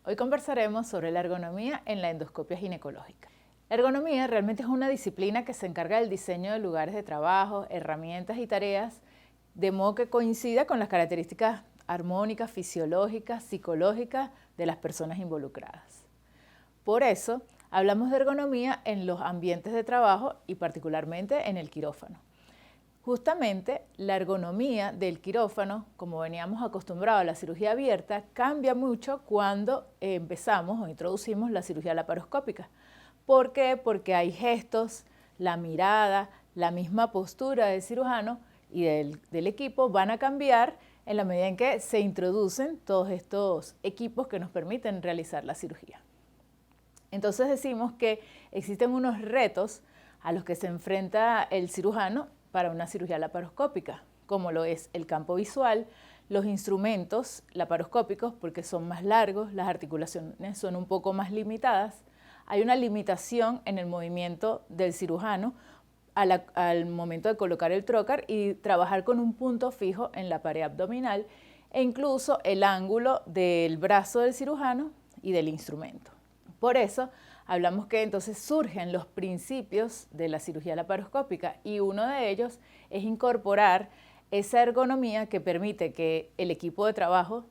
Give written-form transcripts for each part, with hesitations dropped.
Hoy conversaremos sobre la ergonomía en la endoscopia ginecológica. La ergonomía realmente es una disciplina que se encarga del diseño de lugares de trabajo, herramientas y tareas, de modo que coincida con las características armónicas, fisiológicas, psicológicas de las personas involucradas. Por eso, hablamos de ergonomía en los ambientes de trabajo y particularmente en el quirófano. Justamente la ergonomía del quirófano, como veníamos acostumbrados a la cirugía abierta, cambia mucho cuando empezamos o introducimos la cirugía laparoscópica. ¿Por qué? Porque hay gestos, la mirada, la misma postura del cirujano y del equipo van a cambiar en la medida en que se introducen todos estos equipos que nos permiten realizar la cirugía. Entonces decimos que existen unos retos a los que se enfrenta el cirujano para una cirugía laparoscópica, como lo es el campo visual, los instrumentos laparoscópicos porque son más largos, las articulaciones son un poco más limitadas, hay una limitación en el movimiento del cirujano al momento de colocar el trocar y trabajar con un punto fijo en la pared abdominal e incluso el ángulo del brazo del cirujano y del instrumento. Por eso hablamos que entonces surgen los principios de la cirugía laparoscópica y uno de ellos es incorporar esa ergonomía que permite que el equipo de trabajo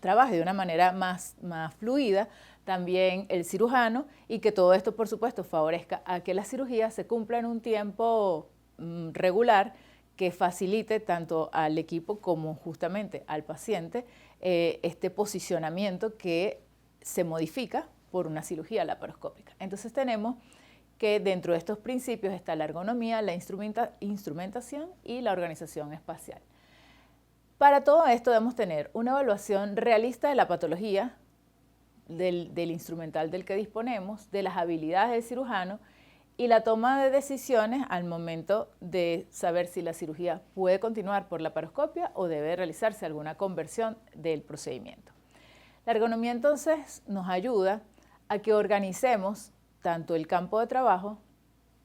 trabaje de una manera más fluida, también el cirujano, y que todo esto por supuesto favorezca a que la cirugía se cumpla en un tiempo regular que facilite tanto al equipo como justamente al paciente este posicionamiento que se modifica por una cirugía laparoscópica. Entonces tenemos que dentro de estos principios está la ergonomía, la instrumentación y la organización espacial. Para todo esto debemos tener una evaluación realista de la patología, del instrumental del que disponemos, de las habilidades del cirujano y la toma de decisiones al momento de saber si la cirugía puede continuar por laparoscopia o debe realizarse alguna conversión del procedimiento. La ergonomía entonces nos ayuda a que organicemos tanto el campo de trabajo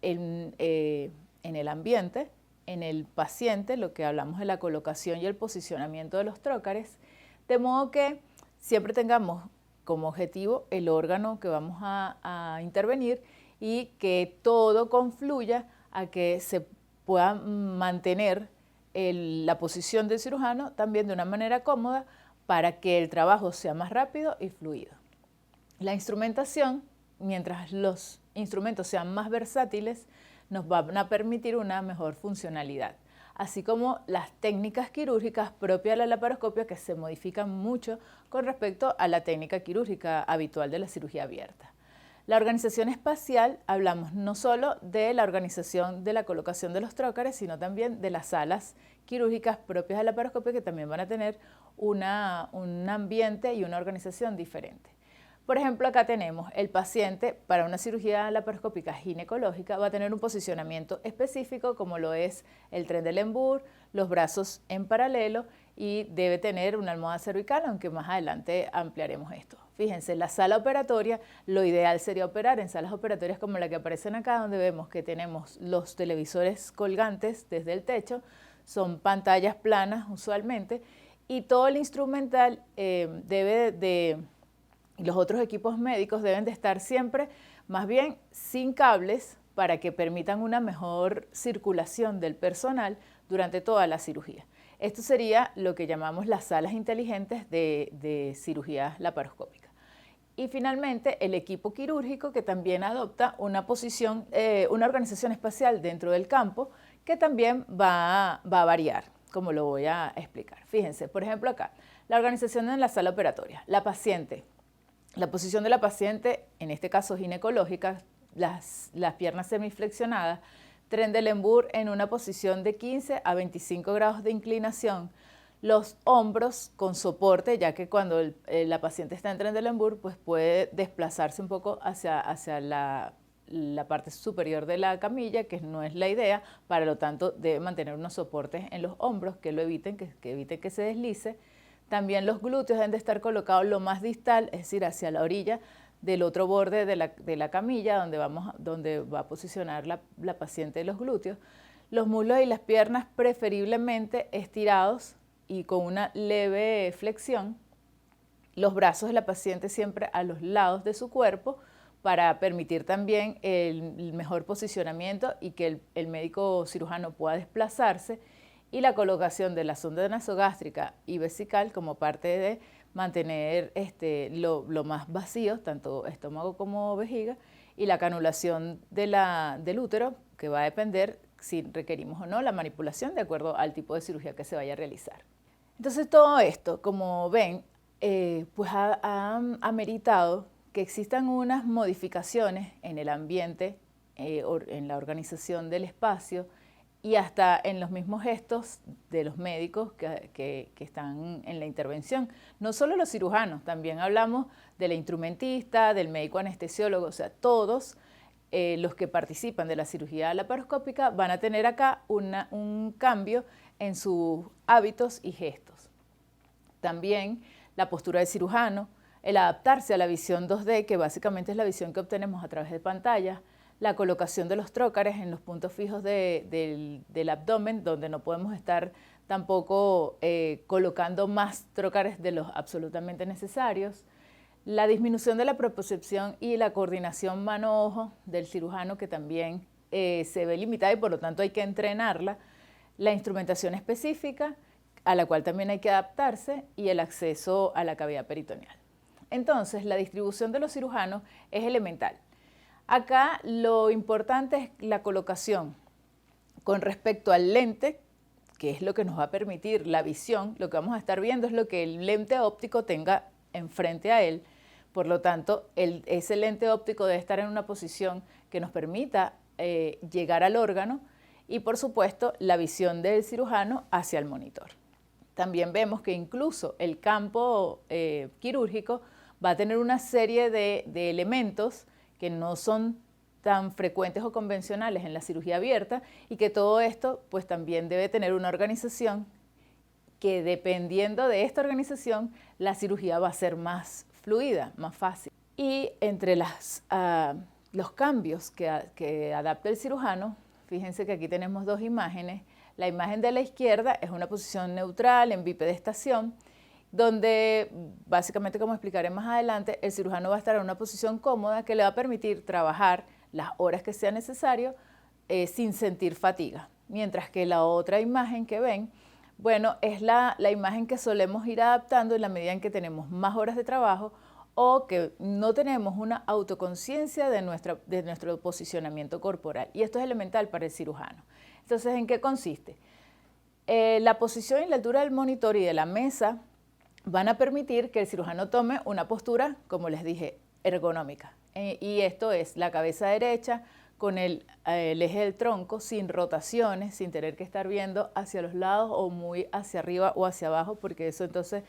en el ambiente, en el paciente, lo que hablamos de la colocación y el posicionamiento de los trócares, de modo que siempre tengamos como objetivo el órgano que vamos a intervenir y que todo confluya a que se pueda mantener la posición del cirujano también de una manera cómoda para que el trabajo sea más rápido y fluido. La instrumentación, mientras los instrumentos sean más versátiles, nos van a permitir una mejor funcionalidad, así como las técnicas quirúrgicas propias de la laparoscopia que se modifican mucho con respecto a la técnica quirúrgica habitual de la cirugía abierta. La organización espacial, hablamos no solo de la organización de la colocación de los trócares, sino también de las salas quirúrgicas propias de la laparoscopia que también van a tener un ambiente y una organización diferente. Por ejemplo, acá tenemos el paciente para una cirugía laparoscópica ginecológica va a tener un posicionamiento específico como lo es el Trendelenburg, los brazos en paralelo y debe tener una almohada cervical, aunque más adelante ampliaremos esto. Fíjense, la sala operatoria, lo ideal sería operar en salas operatorias como la que aparecen acá, donde vemos que tenemos los televisores colgantes desde el techo, son pantallas planas usualmente, y todo el instrumental los otros equipos médicos deben de estar siempre más bien sin cables para que permitan una mejor circulación del personal durante toda la cirugía. Esto sería lo que llamamos las salas inteligentes de cirugía laparoscópica. Y finalmente el equipo quirúrgico que también adopta una organización espacial dentro del campo que también va a variar, como lo voy a explicar. Fíjense, por ejemplo acá, la organización en la sala operatoria, la posición de la paciente, en este caso ginecológica, las piernas semiflexionadas, Trendelenburg en una posición de 15 a 25 grados de inclinación, los hombros con soporte, ya que cuando la paciente está en Trendelenburg, pues puede desplazarse un poco hacia la parte superior de la camilla, que no es la idea, para lo tanto debe mantener unos soportes en los hombros que lo eviten, que eviten que se deslice. También los glúteos deben de estar colocados lo más distal, es decir, hacia la orilla del otro borde de la camilla, donde va a posicionar la paciente los glúteos. Los muslos y las piernas preferiblemente estirados y con una leve flexión. los brazos de la paciente siempre a los lados de su cuerpo para permitir también el mejor posicionamiento y que el médico cirujano pueda desplazarse, y la colocación de la sonda nasogástrica y vesical como parte de mantener lo más vacío, tanto estómago como vejiga, y la canulación del útero, que va a depender si requerimos o no la manipulación de acuerdo al tipo de cirugía que se vaya a realizar. Entonces todo esto, como ven, pues ha ameritado que existan unas modificaciones en el ambiente, en la organización del espacio y hasta en los mismos gestos de los médicos que están en la intervención. No solo los cirujanos, también hablamos del instrumentista, del médico anestesiólogo, o sea, todos los que participan de la cirugía laparoscópica van a tener acá un cambio en sus hábitos y gestos. También la postura del cirujano, el adaptarse a la visión 2D, que básicamente es la visión que obtenemos a través de pantallas, la colocación de los trócares en los puntos fijos del abdomen, donde no podemos estar tampoco colocando más trócares de los absolutamente necesarios, la disminución de la propiocepción y la coordinación mano-ojo del cirujano, que también se ve limitada y por lo tanto hay que entrenarla, la instrumentación específica, a la cual también hay que adaptarse, y el acceso a la cavidad peritoneal. Entonces, la distribución de los cirujanos es elemental. Acá lo importante es la colocación con respecto al lente, que es lo que nos va a permitir la visión. Lo que vamos a estar viendo es lo que el lente óptico tenga enfrente a él. Por lo tanto, ese lente óptico debe estar en una posición que nos permita llegar al órgano, y por supuesto la visión del cirujano hacia el monitor. También vemos que incluso el campo quirúrgico va a tener una serie de elementos que no son tan frecuentes o convencionales en la cirugía abierta, y que todo esto pues también debe tener una organización que, dependiendo de esta organización, la cirugía va a ser más fluida, más fácil. Y entre los cambios que adapta el cirujano, fíjense que aquí tenemos dos imágenes. La imagen de la izquierda es una posición neutral en bipedestación, donde básicamente, como explicaré más adelante, el cirujano va a estar en una posición cómoda que le va a permitir trabajar las horas que sea necesario sin sentir fatiga. Mientras que la otra imagen que ven, bueno, es la imagen que solemos ir adaptando en la medida en que tenemos más horas de trabajo o que no tenemos una autoconciencia de nuestro posicionamiento corporal. Y esto es elemental para el cirujano. Entonces, ¿en qué consiste? La posición y la altura del monitor y de la mesa van a permitir que el cirujano tome una postura, como les dije, ergonómica. Y esto es la cabeza derecha con el eje del tronco, sin rotaciones, sin tener que estar viendo hacia los lados o muy hacia arriba o hacia abajo, porque eso entonces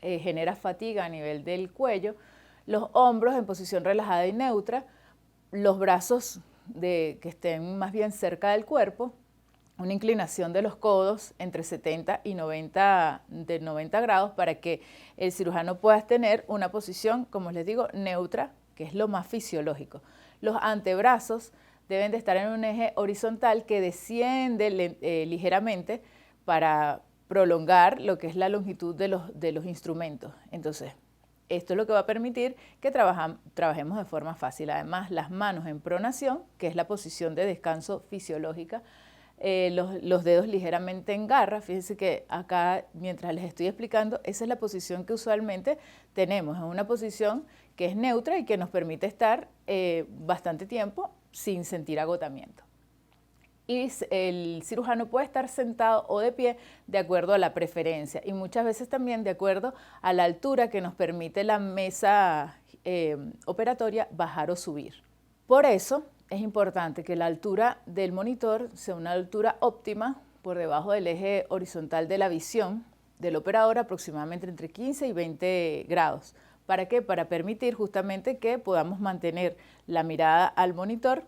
genera fatiga a nivel del cuello. Los hombros en posición relajada y neutra, los brazos que estén más bien cerca del cuerpo, una inclinación de los codos entre 70 y 90 grados para que el cirujano pueda tener una posición, como les digo, neutra, que es lo más fisiológico. Los antebrazos deben de estar en un eje horizontal que desciende ligeramente para prolongar lo que es la longitud de los instrumentos. Entonces, esto es lo que va a permitir que trabajemos de forma fácil. Además, las manos en pronación, que es la posición de descanso fisiológica, los dedos ligeramente en garra. Fíjense que acá, mientras les estoy explicando, esa es la posición que usualmente tenemos. Es una posición que es neutra y que nos permite estar bastante tiempo sin sentir agotamiento. Y el cirujano puede estar sentado o de pie de acuerdo a la preferencia, y muchas veces también de acuerdo a la altura que nos permite la mesa operatoria bajar o subir. Por eso es importante que la altura del monitor sea una altura óptima por debajo del eje horizontal de la visión del operador, aproximadamente entre 15 y 20 grados. ¿Para qué? Para permitir justamente que podamos mantener la mirada al monitor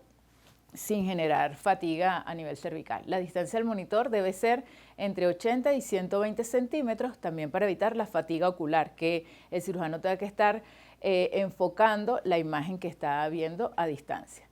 sin generar fatiga a nivel cervical. La distancia del monitor debe ser entre 80 y 120 centímetros, también para evitar la fatiga ocular, que el cirujano tenga que estar enfocando la imagen que está viendo a distancia.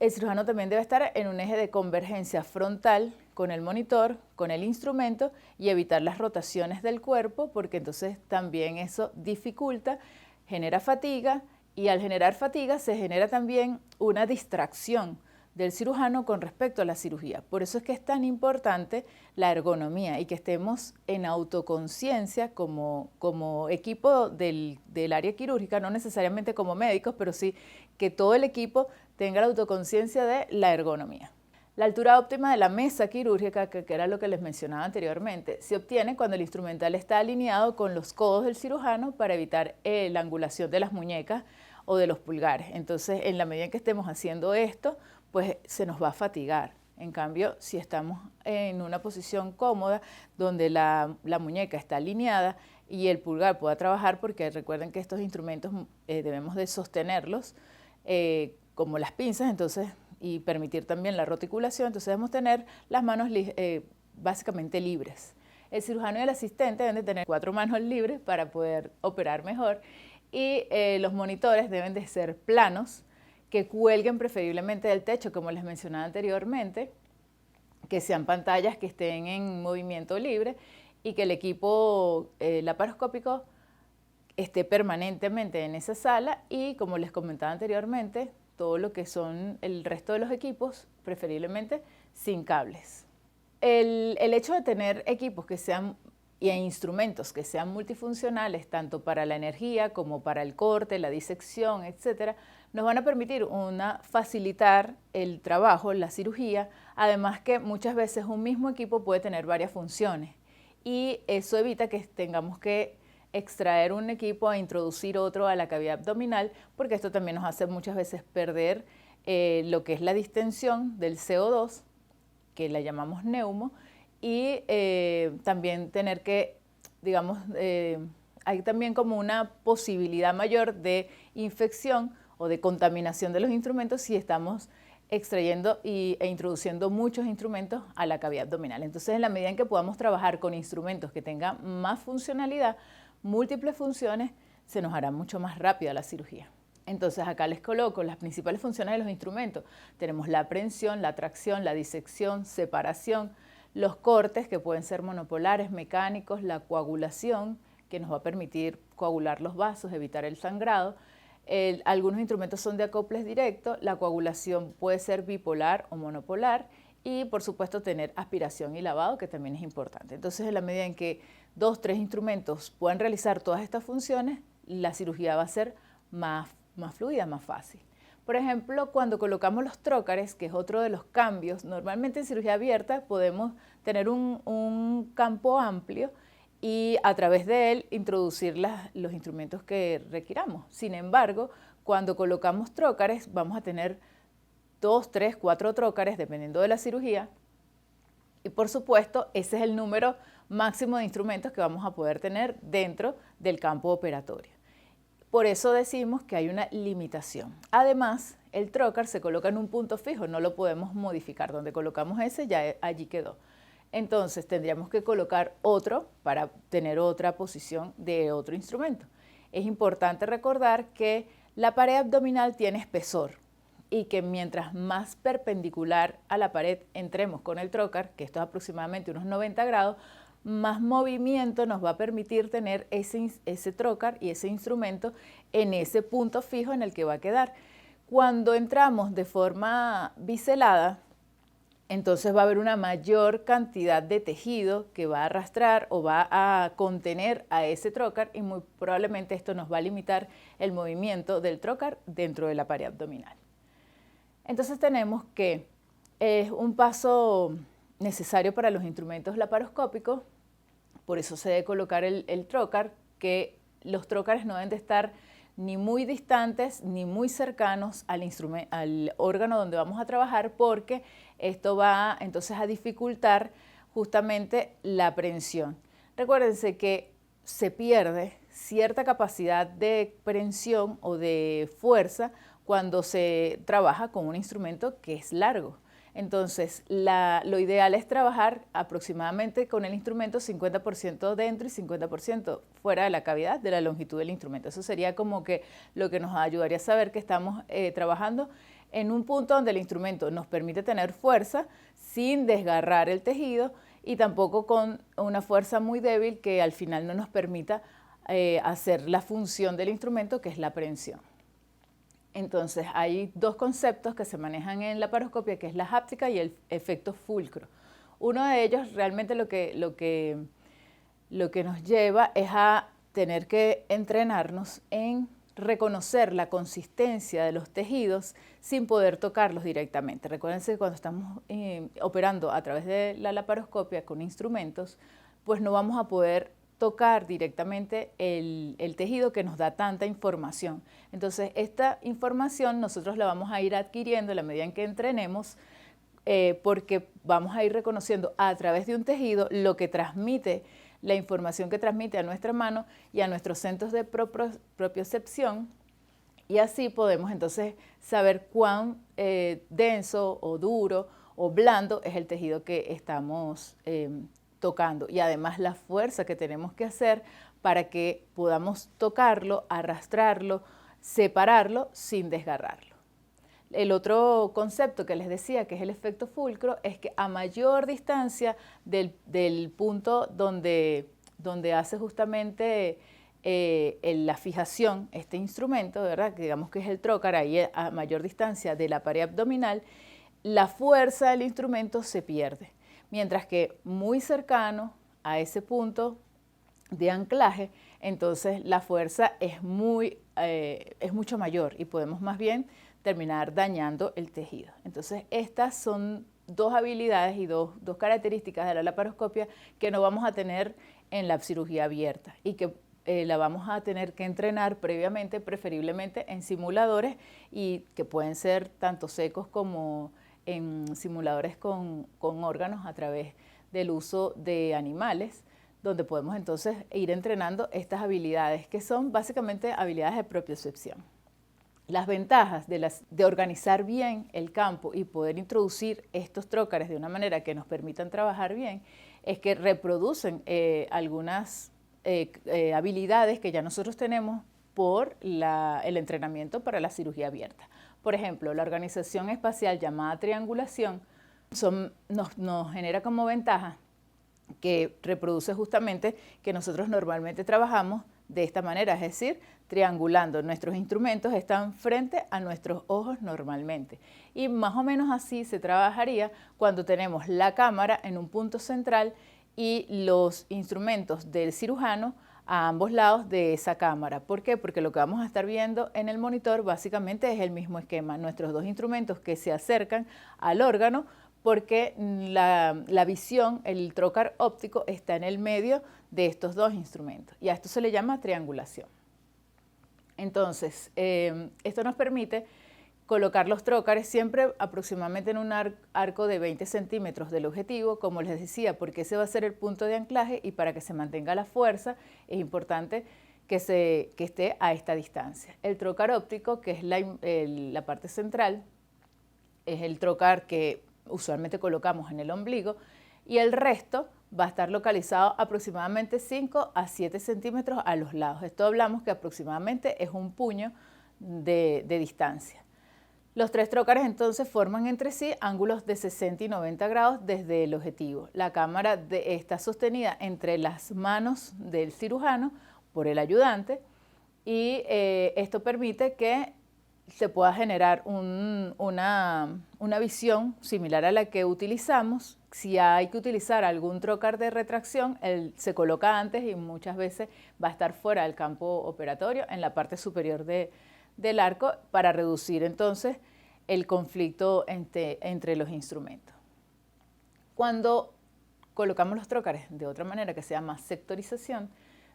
El cirujano también debe estar en un eje de convergencia frontal con el monitor, con el instrumento y evitar las rotaciones del cuerpo, porque entonces también eso dificulta, genera fatiga y al generar fatiga se genera también una distracción del cirujano con respecto a la cirugía. Por eso es que es tan importante la ergonomía y que estemos en autoconciencia como equipo del área quirúrgica, no necesariamente como médicos, pero sí que todo el equipo tenga la autoconciencia de la ergonomía. La altura óptima de la mesa quirúrgica, que era lo que les mencionaba anteriormente, se obtiene cuando el instrumental está alineado con los codos del cirujano para evitar la angulación de las muñecas o de los pulgares. Entonces, en la medida en que estemos haciendo esto, pues se nos va a fatigar. En cambio, si estamos en una posición cómoda, donde la muñeca está alineada y el pulgar pueda trabajar, porque recuerden que estos instrumentos debemos de sostenerlos como las pinzas, entonces, y permitir también la roticulación, entonces debemos tener las manos básicamente libres. El cirujano y el asistente deben de tener 4 manos libres para poder operar mejor y los monitores deben de ser planos, que cuelguen preferiblemente del techo, como les mencionaba anteriormente, que sean pantallas que estén en movimiento libre y que el equipo laparoscópico esté permanentemente en esa sala y, como les comentaba anteriormente, todo lo que son el resto de los equipos, preferiblemente sin cables. El hecho de tener equipos que sean y instrumentos que sean multifuncionales, tanto para la energía como para el corte, la disección, etcétera, nos van a permitir facilitar el trabajo, la cirugía, además que muchas veces un mismo equipo puede tener varias funciones y eso evita que tengamos que extraer un equipo e introducir otro a la cavidad abdominal, porque esto también nos hace muchas veces perder lo que es la distensión del CO2, que la llamamos neumo, y también tener que, digamos, hay también como una posibilidad mayor de infección o de contaminación de los instrumentos si estamos extrayendo e introduciendo muchos instrumentos a la cavidad abdominal. Entonces, en la medida en que podamos trabajar con instrumentos que tengan más funcionalidad, múltiples funciones, se nos hará mucho más rápida la cirugía. Entonces, acá les coloco las principales funciones de los instrumentos. Tenemos la aprehensión, la tracción, la disección, separación, los cortes, que pueden ser monopolares, mecánicos, la coagulación, que nos va a permitir coagular los vasos, evitar el sangrado. Algunos instrumentos son de acoples directos, la coagulación puede ser bipolar o monopolar y, por supuesto, tener aspiración y lavado, que también es importante. Entonces, en la medida en que 2 o 3 instrumentos puedan realizar todas estas funciones, la cirugía va a ser más fluida, más fácil. Por ejemplo, cuando colocamos los trócares, que es otro de los cambios, normalmente en cirugía abierta podemos tener un campo amplio y a través de él introducir los instrumentos que requiramos. Sin embargo, cuando colocamos trócares, vamos a tener 2, 3, 4 trócares, dependiendo de la cirugía, y por supuesto, ese es el número máximo de instrumentos que vamos a poder tener dentro del campo operatorio. Por eso decimos que hay una limitación. Además, el trócar se coloca en un punto fijo, no lo podemos modificar. Donde colocamos ese, ya allí quedó. Entonces, tendríamos que colocar otro para tener otra posición de otro instrumento. Es importante recordar que la pared abdominal tiene espesor y que mientras más perpendicular a la pared entremos con el trócar, que esto es aproximadamente unos 90 grados, más movimiento nos va a permitir tener ese trócar y ese instrumento en ese punto fijo en el que va a quedar. Cuando entramos de forma biselada, entonces va a haber una mayor cantidad de tejido que va a arrastrar o va a contener a ese trócar y muy probablemente esto nos va a limitar el movimiento del trócar dentro de la pared abdominal. Entonces tenemos que es un paso necesario para los instrumentos laparoscópicos, por eso se debe colocar el trócar, que los trócares no deben de estar ni muy distantes ni muy cercanos al órgano donde vamos a trabajar, porque esto va entonces a dificultar justamente la aprehensión. Recuérdense que se pierde cierta capacidad de prensión o de fuerza cuando se trabaja con un instrumento que es largo. Entonces, lo ideal es trabajar aproximadamente con el instrumento 50% dentro y 50% fuera de la cavidad de la longitud del instrumento. Eso sería como que lo que nos ayudaría a saber que estamos trabajando en un punto donde el instrumento nos permite tener fuerza sin desgarrar el tejido y tampoco con una fuerza muy débil que al final no nos permita hacer la función del instrumento, que es la aprehensión. Entonces hay dos conceptos que se manejan en la laparoscopia, que es la háptica y el efecto fulcro. Uno de ellos realmente lo que nos lleva es a tener que entrenarnos en reconocer la consistencia de los tejidos sin poder tocarlos directamente. Recuérdense que cuando estamos operando a través de la laparoscopia con instrumentos, pues no vamos a poder tocar directamente el tejido que nos da tanta información. Entonces, esta información nosotros la vamos a ir adquiriendo en la medida en que entrenemos, porque vamos a ir reconociendo a través de un tejido lo que transmite, la información que transmite a nuestra mano y a nuestros centros de propiocepción, y así podemos entonces saber cuán denso o duro o blando es el tejido que estamos tocando, y además la fuerza que tenemos que hacer para que podamos tocarlo, arrastrarlo, separarlo sin desgarrarlo. El otro concepto que les decía, que es el efecto fulcro, es que a mayor distancia del punto donde hace justamente la fijación este instrumento, ¿verdad?, que digamos que es el trocar, ahí a mayor distancia de la pared abdominal, la fuerza del instrumento se pierde. Mientras que muy cercano a ese punto de anclaje, entonces la fuerza es mucho mayor y podemos más bien terminar dañando el tejido. Entonces estas son dos habilidades y dos características de la laparoscopia que no vamos a tener en la cirugía abierta y que la vamos a tener que entrenar previamente, preferiblemente en simuladores, y que pueden ser tanto secos como en simuladores con órganos a través del uso de animales, donde podemos entonces ir entrenando estas habilidades, que son básicamente habilidades de propiocepción. Las ventajas de organizar bien el campo y poder introducir estos trócares de una manera que nos permitan trabajar bien es que reproducen algunas habilidades que ya nosotros tenemos por el entrenamiento para la cirugía abierta. Por ejemplo, la organización espacial llamada triangulación nos genera como ventaja que reproduce justamente que nosotros normalmente trabajamos de esta manera, es decir, triangulando. Nuestros instrumentos están frente a nuestros ojos normalmente. Y más o menos así se trabajaría cuando tenemos la cámara en un punto central y los instrumentos del cirujano a ambos lados de esa cámara. ¿Por qué? Porque lo que vamos a estar viendo en el monitor básicamente es el mismo esquema, nuestros dos instrumentos que se acercan al órgano, porque la visión, el trocar óptico, está en el medio de estos dos instrumentos, y a esto se le llama triangulación. Entonces, esto nos permite colocar los trócares siempre aproximadamente en un arco de 20 centímetros del objetivo, como les decía, porque ese va a ser el punto de anclaje, y para que se mantenga la fuerza es importante que esté a esta distancia. El trocar óptico, que es la parte central, es el trocar que usualmente colocamos en el ombligo, y el resto va a estar localizado aproximadamente 5 a 7 centímetros a los lados. Esto hablamos que aproximadamente es un puño de distancia. Los tres trócares entonces forman entre sí ángulos de 60 y 90 grados desde el objetivo. La cámara está sostenida entre las manos del cirujano por el ayudante, y esto permite que se pueda generar una visión similar a la que utilizamos. Si hay que utilizar algún trócar de retracción, él se coloca antes y muchas veces va a estar fuera del campo operatorio, en la parte superior del arco, para reducir entonces el conflicto entre los instrumentos. Cuando colocamos los trócares de otra manera, que se llama sectorización,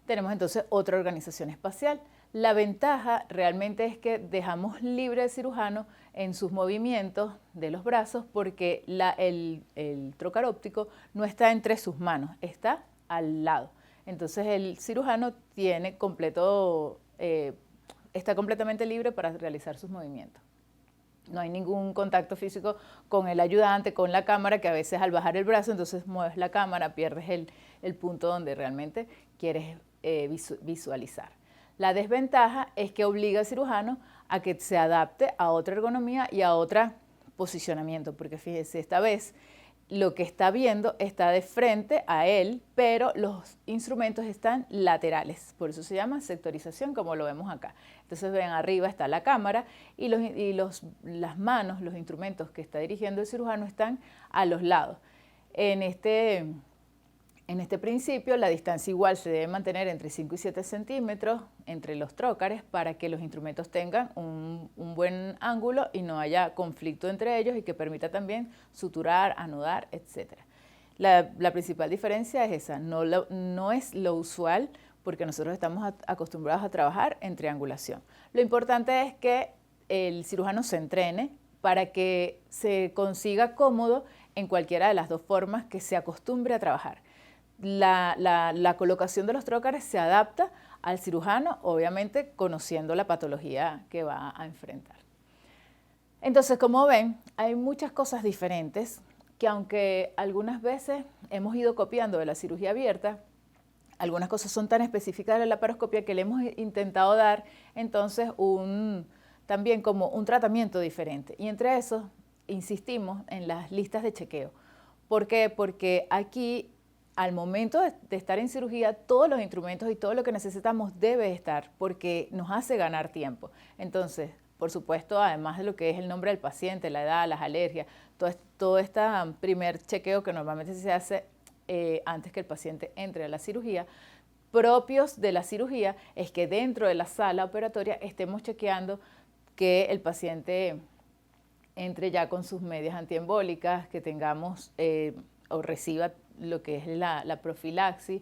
tenemos entonces otra organización espacial. La ventaja realmente es que dejamos libre al cirujano en sus movimientos de los brazos, porque el trocar óptico no está entre sus manos, está al lado. Entonces el cirujano está completamente libre para realizar sus movimientos. No hay ningún contacto físico con el ayudante, con la cámara, que a veces al bajar el brazo entonces mueves la cámara, pierdes el punto donde realmente quieres visualizar. La desventaja es que obliga al cirujano a que se adapte a otra ergonomía y a otro posicionamiento, porque fíjense, esta vez lo que está viendo está de frente a él, pero los instrumentos están laterales. Por eso se llama sectorización, como lo vemos acá. Entonces ven, arriba está la cámara y las manos, los instrumentos que está dirigiendo el cirujano están a los lados. En este principio, la distancia igual se debe mantener entre 5 y 7 centímetros entre los trócares para que los instrumentos tengan un buen ángulo y no haya conflicto entre ellos y que permita también suturar, anudar, etc. La principal diferencia es esa, no es lo usual porque nosotros estamos acostumbrados a trabajar en triangulación. Lo importante es que el cirujano se entrene para que se consiga cómodo en cualquiera de las dos formas que se acostumbre a trabajar. La colocación de los trócares se adapta al cirujano, obviamente conociendo la patología que va a enfrentar. Entonces, como ven, hay muchas cosas diferentes que aunque algunas veces hemos ido copiando de la cirugía abierta, algunas cosas son tan específicas de la laparoscopia que le hemos intentado dar entonces también como un tratamiento diferente. Y entre esos insistimos en las listas de chequeo. ¿Por qué? Porque aquí al momento de estar en cirugía, todos los instrumentos y todo lo que necesitamos debe estar porque nos hace ganar tiempo. Entonces, por supuesto, además de lo que es el nombre del paciente, la edad, las alergias, todo este primer chequeo que normalmente se hace antes que el paciente entre a la cirugía, propios de la cirugía es que dentro de la sala operatoria estemos chequeando que el paciente entre ya con sus medias antiembólicas, que tengamos o reciba lo que es la profilaxis,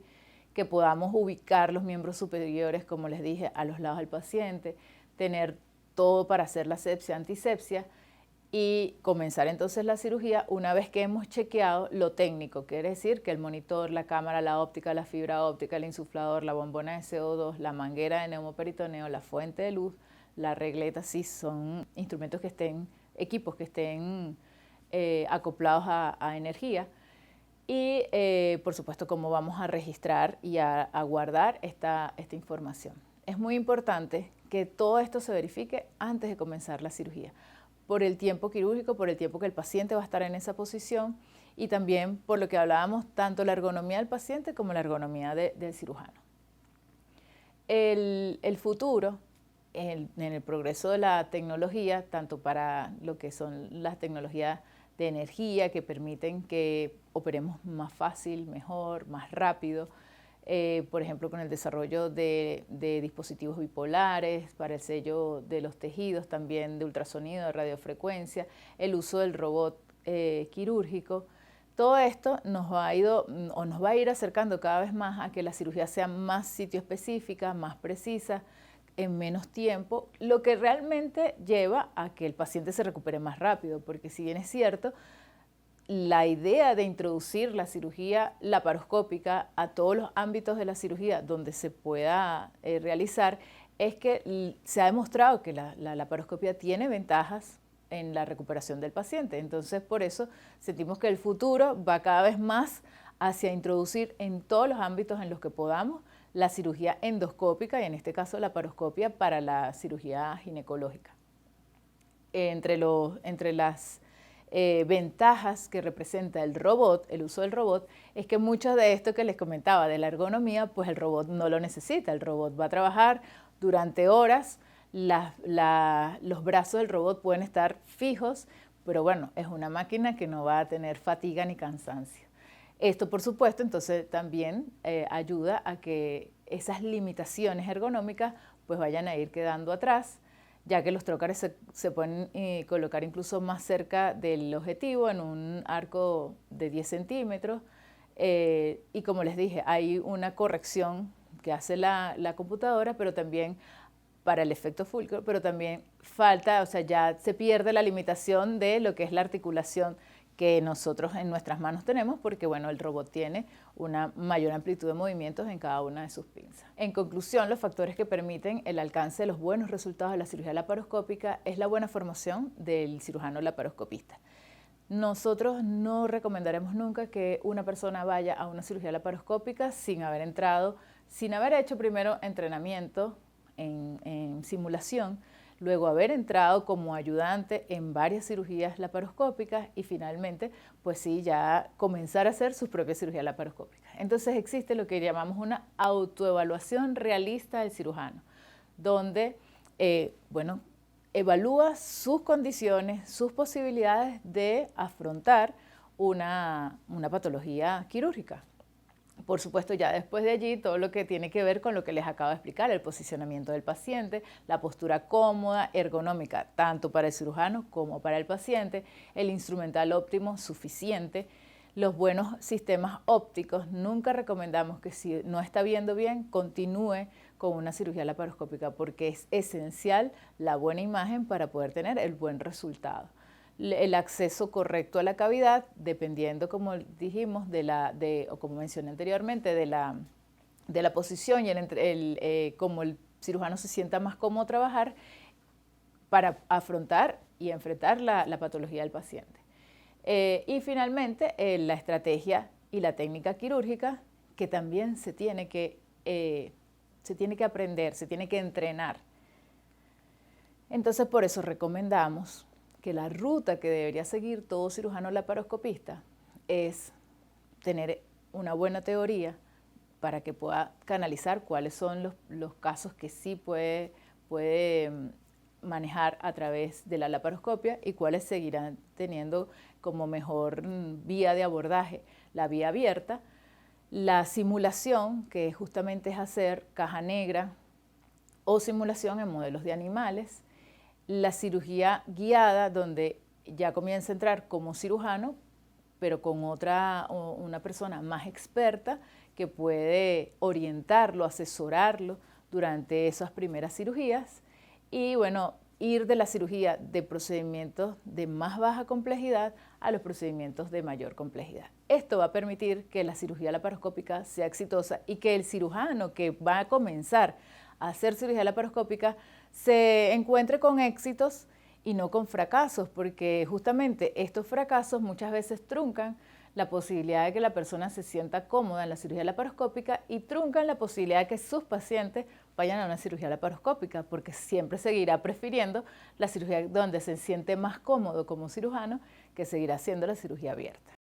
que podamos ubicar los miembros superiores, como les dije, a los lados del paciente, tener todo para hacer la asepsia, antisepsia y comenzar entonces la cirugía una vez que hemos chequeado lo técnico, quiere decir que el monitor, la cámara, la óptica, la fibra óptica, el insuflador, la bombona de CO2, la manguera de neumoperitoneo, la fuente de luz, la regleta, sí son instrumentos que estén, equipos que estén acoplados a energía. Y, por supuesto, cómo vamos a registrar y a guardar esta información. Es muy importante que todo esto se verifique antes de comenzar la cirugía, por el tiempo quirúrgico, por el tiempo que el paciente va a estar en esa posición y también por lo que hablábamos, tanto la ergonomía del paciente como la ergonomía del cirujano. El futuro, en el progreso de la tecnología, tanto para lo que son las tecnologías de energía que permiten que operemos más fácil, mejor, más rápido, por ejemplo con el desarrollo de dispositivos bipolares, para el sello de los tejidos, también de ultrasonido, de radiofrecuencia, el uso del robot quirúrgico. Todo esto nos va a ir acercando cada vez más a que la cirugía sea más sitio específica, más precisa, en menos tiempo, lo que realmente lleva a que el paciente se recupere más rápido, porque si bien es cierto, la idea de introducir la cirugía laparoscópica a todos los ámbitos de la cirugía donde se pueda realizar es que se ha demostrado que la laparoscopia tiene ventajas en la recuperación del paciente. Entonces, por eso sentimos que el futuro va cada vez más hacia introducir en todos los ámbitos en los que podamos la cirugía endoscópica y en este caso la laparoscopia para la cirugía ginecológica. Entre las ventajas que representa el robot, el uso del robot, es que mucho de esto que les comentaba de la ergonomía, pues el robot no lo necesita, el robot va a trabajar durante horas, los brazos del robot pueden estar fijos, pero bueno, es una máquina que no va a tener fatiga ni cansancio. Esto, por supuesto, entonces también ayuda a que esas limitaciones ergonómicas pues vayan a ir quedando atrás, ya que los trócares se pueden colocar incluso más cerca del objetivo en un arco de 10 centímetros y como les dije, hay una corrección que hace la computadora, pero también para el efecto Fulcro, pero también falta, o sea, ya se pierde la limitación de lo que es la articulación que nosotros en nuestras manos tenemos, porque bueno, el robot tiene una mayor amplitud de movimientos en cada una de sus pinzas. En conclusión, los factores que permiten el alcance de los buenos resultados de la cirugía laparoscópica es la buena formación del cirujano laparoscopista. Nosotros no recomendaremos nunca que una persona vaya a una cirugía laparoscópica sin haber entrado, sin haber hecho primero entrenamiento en simulación. luego haber entrado como ayudante en varias cirugías laparoscópicas y finalmente, pues sí, ya comenzar a hacer sus propias cirugías laparoscópicas. Entonces existe lo que llamamos una autoevaluación realista del cirujano, donde, bueno, evalúa sus condiciones, sus posibilidades de afrontar una patología quirúrgica. Por supuesto, ya después de allí, todo lo que tiene que ver con lo que les acabo de explicar, el posicionamiento del paciente, la postura cómoda, ergonómica, tanto para el cirujano como para el paciente, el instrumental óptimo suficiente, los buenos sistemas ópticos. Nunca recomendamos que si no está viendo bien, continúe con una cirugía laparoscópica porque es esencial la buena imagen para poder tener el buen resultado. El acceso correcto a la cavidad, dependiendo, como dijimos, o como mencioné anteriormente, de la posición y como el cirujano se sienta más cómodo trabajar para afrontar y enfrentar la patología del paciente. Y finalmente, la estrategia y la técnica quirúrgica, que también se tiene que aprender, se tiene que entrenar. Entonces, por eso recomendamos que la ruta que debería seguir todo cirujano laparoscopista es tener una buena teoría para que pueda canalizar cuáles son los casos que sí puede manejar a través de la laparoscopia y cuáles seguirán teniendo como mejor vía de abordaje la vía abierta, la simulación, que justamente es hacer caja negra o simulación en modelos de animales, la cirugía guiada, donde ya comienza a entrar como cirujano, pero con una persona más experta que puede orientarlo, asesorarlo durante esas primeras cirugías y bueno, ir de la cirugía de procedimientos de más baja complejidad a los procedimientos de mayor complejidad. Esto va a permitir que la cirugía laparoscópica sea exitosa y que el cirujano que va a comenzar a hacer cirugía laparoscópica se encuentre con éxitos y no con fracasos, porque justamente estos fracasos muchas veces truncan la posibilidad de que la persona se sienta cómoda en la cirugía laparoscópica y truncan la posibilidad de que sus pacientes vayan a una cirugía laparoscópica, porque siempre seguirá prefiriendo la cirugía donde se siente más cómodo como cirujano, que seguirá siendo la cirugía abierta.